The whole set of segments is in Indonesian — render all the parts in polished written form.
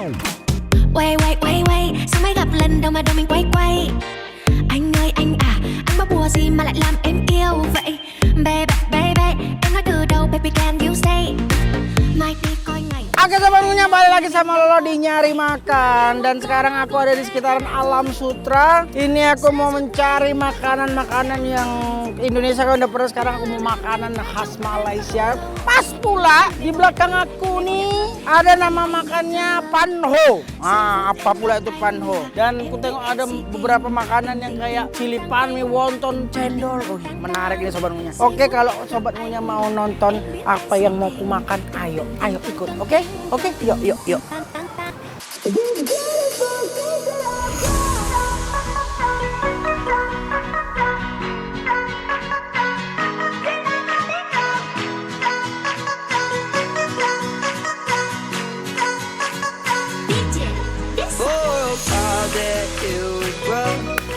Quay quay quay quay, sao mới gặp lần đầu mà đầu mình quay quay. Anh ơi anh à, anh bắt bùa gì mà lại làm em yêu vậy? Baby baby, em nói từ đầu baby can you say. Mai đi coi ngày. Oke semuanya, balik lagi sama Lolo di Nyari Makan. Dan sekarang aku ada di sekitaran Alam Sutra. Ini aku mau mencari makanan-makanan yang Indonesia kan udah pernah. Sekarang aku mau makanan khas Malaysia. Pas pula di belakang aku nih ada nama makannya panho. Ah, apa pula itu panho? Dan aku tengok ada beberapa makanan yang kayak cili pan, mie wonton, cendol. Oh, menarik nih sobat ngunyah. Oke, kalau sobat ngunyah mau nonton apa yang mau aku makan, ayo ikut. Oke, yuk.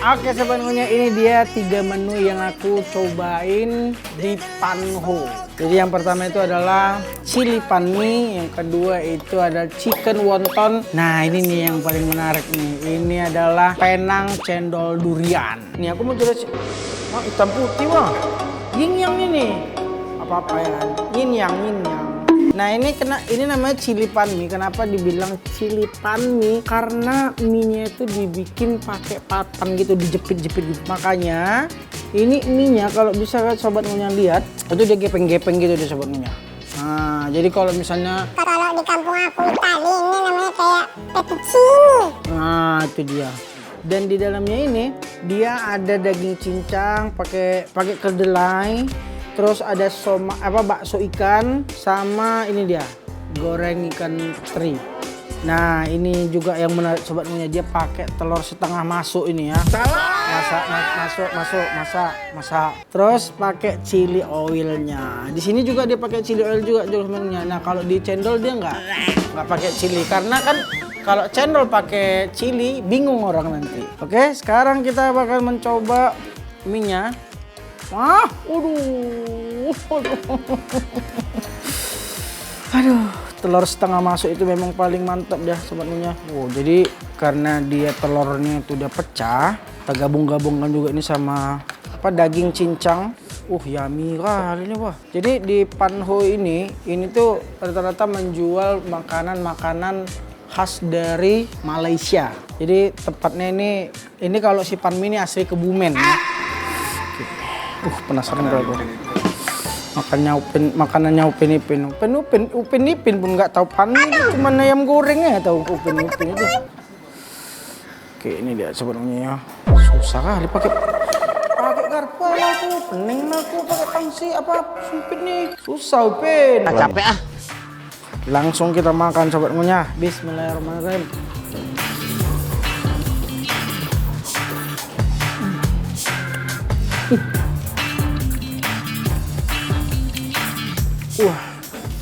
Oke sobat ngunyah, ini dia 3 menu yang aku cobain di Panho. Jadi yang pertama itu adalah cili pan mie, yang kedua itu ada chicken wonton. Nah ini nih yang paling menarik nih, ini adalah penang cendol durian. Nih aku mau coba, wah hitam putih wah, yin yang ini, apa ya, yin yang. Nah ini namanya cili pan mie. Kenapa dibilang cili pan mie? Karena mie-nya itu dibikin pakai papan gitu, dijepit-jepit gitu. Makanya ini mie-nya kalau bisa sobat ngunyah lihat, itu dia gepeng-gepeng gitu deh sobat ngunyah. Nah jadi kalau misalnya kalau di kampung aku Itali ini namanya kayak fettuccine. Nah itu dia. Dan di dalamnya ini dia ada daging cincang pakai kedelai. Terus ada bakso ikan, sama ini dia goreng ikan teri. Nah ini juga yang menarik sobat ngunyah, dia pakai telur setengah masuk ini ya. Masak. Terus pakai chili oilnya. Di sini juga dia pakai chili oil juga sebenarnya. Nah kalau di cendol dia nggak pakai chili, karena kan kalau cendol pakai chili bingung orang nanti. Oke, sekarang kita bakal mencoba mie-nya. Aduh, telur setengah masuk itu memang paling mantap dah sobat ngunyah. Jadi karena dia telurnya itu udah pecah, kita gabungkan juga ini sama daging cincang. Yummy kali ini wah. Jadi di Panho ini tuh rata-rata menjual makanan khas dari Malaysia. Jadi tepatnya ini kalau si pan mie ini asli Kebumen ya. Penasaran kalau gue makanannya Upin Ipin pun nggak tahu pan ini, cuma ayam gorengnya tahu Upin Ipin itu. Oke, ini dia sebenarnya susah kali pakai garpu aku, pening aku pakai tangsi sumpit nih, susah Upin. Capek ah. Langsung kita makan sobat ngunyah. Bismillahirrahmanirrahim.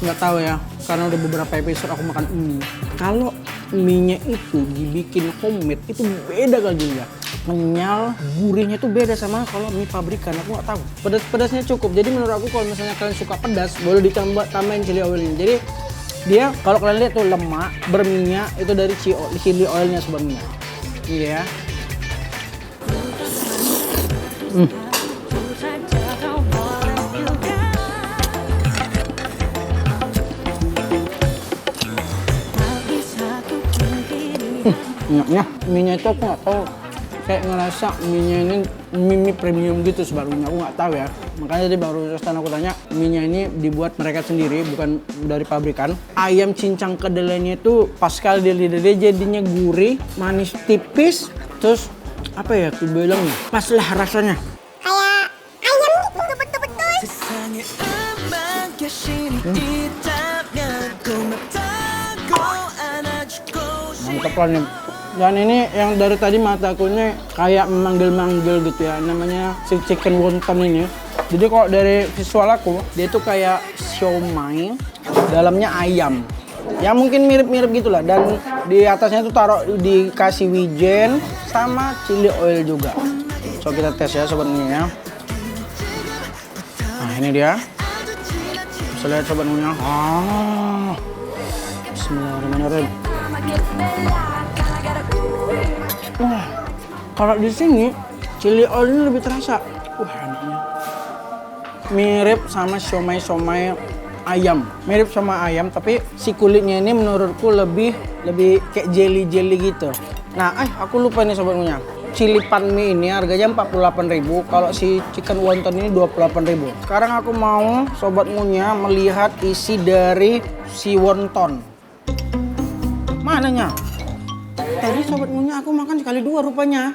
Nggak tahu ya, karena udah beberapa episode aku makan mie. Kalau mie-nya itu dibikin homemade itu beda kali ya. Kenyal, gurihnya tuh beda sama kalau mie pabrikan. Aku nggak tahu. Pedasnya cukup. Jadi menurut aku kalau misalnya kalian suka pedas, boleh tambahin chili oilnya. Jadi dia kalau kalian lihat tuh lemak, berminyak itu dari chili oilnya sebenarnya. Iya ya. Minyaknya, mie-nya itu aku nggak tahu, kayak ngerasa mie-nya ini mie premium gitu sebarunya, aku nggak tahu ya. Makanya tadi baru aku tanya, mie-nya ini dibuat mereka sendiri, bukan dari pabrikan. Ayam cincang kedelainya itu pas sekali di lidah dia jadinya gurih, manis tipis, terus apa ya aku bilangnya, pas lah rasanya. Kayak ayam gitu betul-betul. Mantap lah nih. Dan ini yang dari tadi mataku ini kayak memanggil-manggil gitu ya, namanya si chicken wonton ini. Jadi kalau dari visual aku, dia tuh kayak siomay, dalamnya ayam. Ya mungkin mirip-mirip gitulah. Dan di atasnya tuh dikasih wijen sama chili oil juga. Coba kita tes ya sobat ngunyah ya. Nah ini dia. Bisa lihat sobat ngunyah. Bismillahirrahmanirrahim. Wah, kalau di sini chili oilnya lebih terasa. Wah, enaknya. Mirip sama siomay ayam. Mirip sama ayam, tapi si kulitnya ini menurutku lebih kayak jelly gitu. Nah, aku lupa nih sobat ngunyah. Cili pan mie ini harganya 48.000. Kalau si chicken wonton ini 28.000. Sekarang aku mau sobat ngunyah melihat isi dari si wonton. Mananya? Tadi sobat ngunyah aku makan sekali dua rupanya.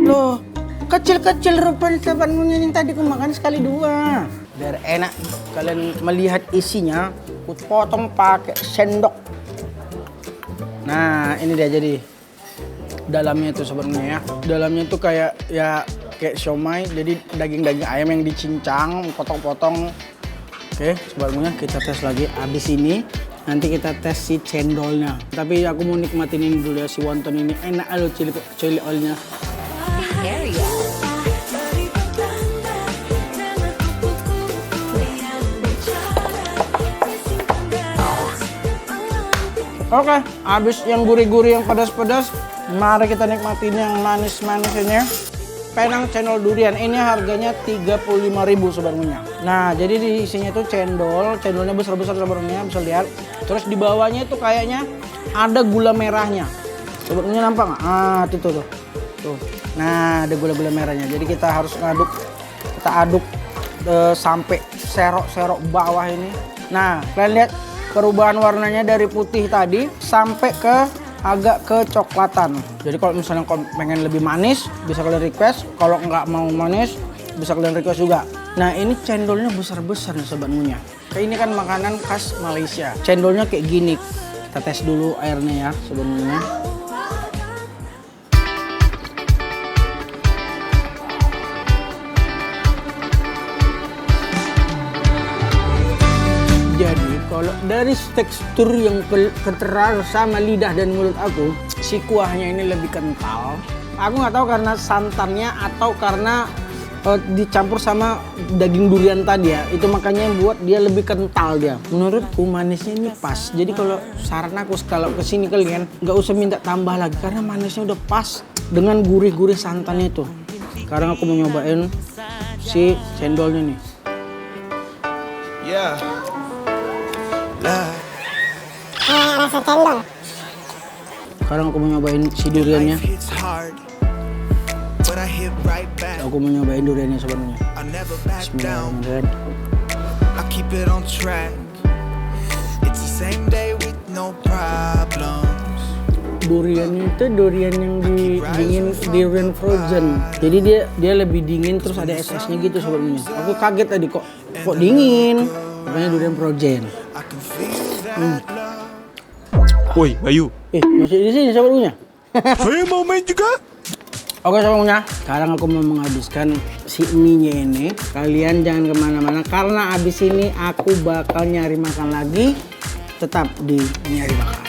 Loh, kecil-kecil rupanya sobat ngunyah yang tadi aku makan sekali dua. Biar enak kalian melihat isinya, aku potong pakai sendok. Nah, ini dia jadi. Dalamnya itu sebenarnya ya. Dalamnya itu kayak siomay, jadi daging ayam yang dicincang, potong-potong. Oke, sebenarnya kita tes lagi. Habis ini nanti kita tes si cendolnya. Tapi aku mau nikmatin ini dulu ya, si wonton ini. Enak loh chili oilnya. Oke, habis yang gurih-gurih yang pedas-pedas, mari kita nikmatin yang manis-manis ini. Penang cendol durian ini harganya 35.000 sobat ngunyah. Nah, jadi di isinya itu cendolnya besar-besar sobat ngunyah, bisa lihat. Terus di bawahnya itu kayaknya ada gula merahnya. Sobat ngunyah nampak nggak? Ah, tuh. Nah, ada gula-gula merahnya. Jadi kita harus aduk sampai serok-serok bawah ini. Nah, kalian lihat perubahan warnanya dari putih tadi sampai ke agak kecoklatan. Jadi kalau misalnya kalian pengen lebih manis, bisa kalian request. Kalau nggak mau manis, bisa kalian request juga. Nah, ini cendolnya besar-besar nih sobat ngunyah. Ini kan makanan khas Malaysia. Cendolnya kayak gini. Kita tes dulu airnya ya sobat ngunyah. Jadi kalau dari tekstur yang terasa sama lidah dan mulut aku, si kuahnya ini lebih kental. Aku nggak tahu karena santannya atau karena dicampur sama daging durian tadi ya. Itu makanya buat dia lebih kental dia. Menurutku manisnya ini pas. Jadi kalau saran aku kalau kesini kalian nggak usah minta tambah lagi karena manisnya udah pas dengan gurih-gurih santannya itu. Sekarang aku mau nyobain si cendolnya nih. Yeah. Rasa cendol. Sekarang aku mau nyobain si duriannya. Aku mau nyobain duriannya sebenarnya. Bismillahirrahmanirrahim. Duriannya itu durian yang durian frozen. Jadi dia lebih dingin terus ada es-esnya gitu sebenarnya. Aku kaget tadi kok dingin. Makanya durian frozen. Woi, Bayu. Masih di sini sobat ngunyah. Saya mau main juga. Oke sobat ngunyah, sekarang aku mau menghabiskan si mie-nya ini. Kalian jangan kemana-mana karena abis ini aku bakal nyari makan lagi. Tetap di Nyari Makan.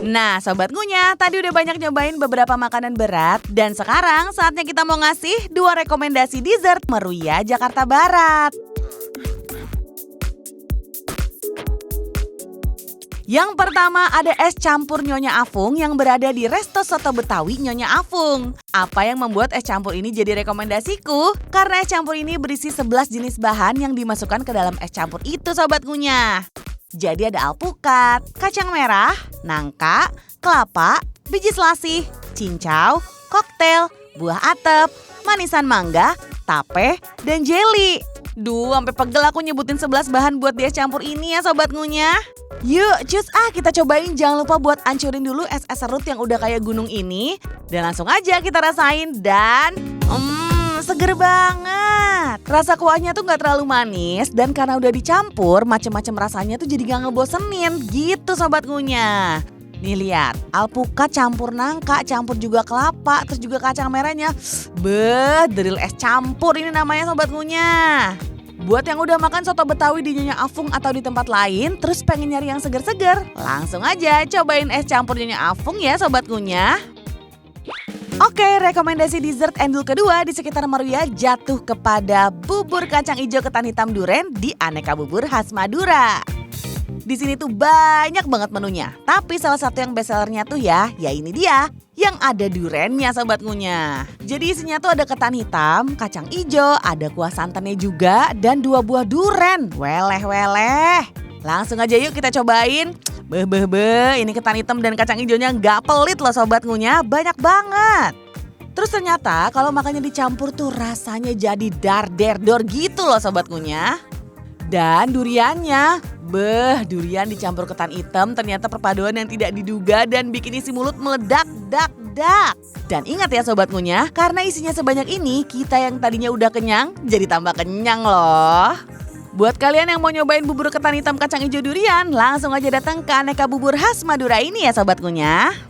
Nah Sobat Ngunyah, tadi udah banyak nyobain beberapa makanan berat. Dan sekarang saatnya kita mau ngasih 2 rekomendasi dessert Meruya, Jakarta Barat. Yang pertama ada es campur Nyonya Afung yang berada di Resto Soto Betawi Nyonya Afung. Apa yang membuat es campur ini jadi rekomendasiku? Karena es campur ini berisi 11 jenis bahan yang dimasukkan ke dalam es campur itu Sobat Ngunyah. Jadi ada alpukat, kacang merah, nangka, kelapa, biji selasih, cincau, koktail, buah atep, manisan mangga, tape, dan jelly. Duh, sampai pegel aku nyebutin 11 bahan buat di es campur ini ya Sobat Ngunyah. Yuk, cus kita cobain. Jangan lupa buat ancurin dulu es serut yang udah kayak gunung ini. Dan langsung aja kita rasain dan seger banget. Rasa kuahnya tuh gak terlalu manis dan karena udah dicampur macem-macem rasanya tuh jadi gak ngebosenin gitu Sobat Ngunyah. Nih lihat, alpukat campur nangka, campur juga kelapa, terus juga kacang merahnya. Deril es campur ini namanya Sobat Ngunyah. Buat yang udah makan soto Betawi di Nyonya Afung atau di tempat lain, terus pengen nyari yang seger-seger, langsung aja cobain es campur Nyonya Afung ya Sobat Ngunyah. Oke, rekomendasi dessert endul kedua di sekitar Meruya jatuh kepada bubur kacang ijo ketan hitam duren di Aneka Bubur khas Madura. Di sini tuh banyak banget menunya. Tapi salah satu yang bestsellernya tuh ya ini dia. Yang ada durennya sobat ngunyah. Jadi isinya tuh ada ketan hitam, kacang ijo, ada kuah santannya juga, dan 2 buah duren. Weleh. Langsung aja yuk kita cobain. Ini ketan hitam dan kacang ijonya nggak pelit loh sobat ngunyah, banyak banget. Terus ternyata kalau makannya dicampur tuh rasanya jadi dar-der-dor gitu loh sobat ngunyah. Dan duriannya, durian dicampur ketan hitam ternyata perpaduan yang tidak diduga dan bikin isi mulut meledak, dak. Dan ingat ya sobat ngunyah, karena isinya sebanyak ini, kita yang tadinya udah kenyang jadi tambah kenyang loh. Buat kalian yang mau nyobain bubur ketan hitam kacang hijau durian, langsung aja datang ke Aneka Bubur khas Madura ini ya sobat ngunyah.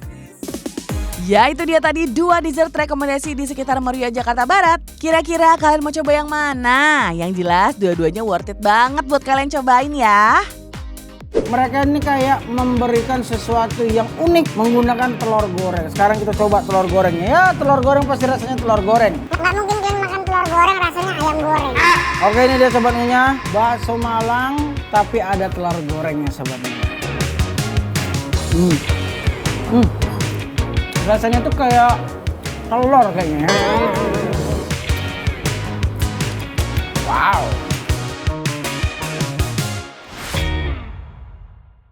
Ya itu dia tadi 2 dessert rekomendasi di sekitar Meruya Jakarta Barat. Kira-kira kalian mau coba yang mana? Yang jelas dua-duanya worth it banget buat kalian cobain ya. Mereka ini kayak memberikan sesuatu yang unik menggunakan telur goreng. Sekarang kita coba telur gorengnya. Ya telur goreng pasti rasanya telur goreng. Nggak mungkin kalian makan telur goreng rasanya ayam goreng. Oke ini dia sobat ngunyah. Bakso Malang tapi ada telur gorengnya sobat ngunyah. Rasanya tuh kayak telur kayaknya.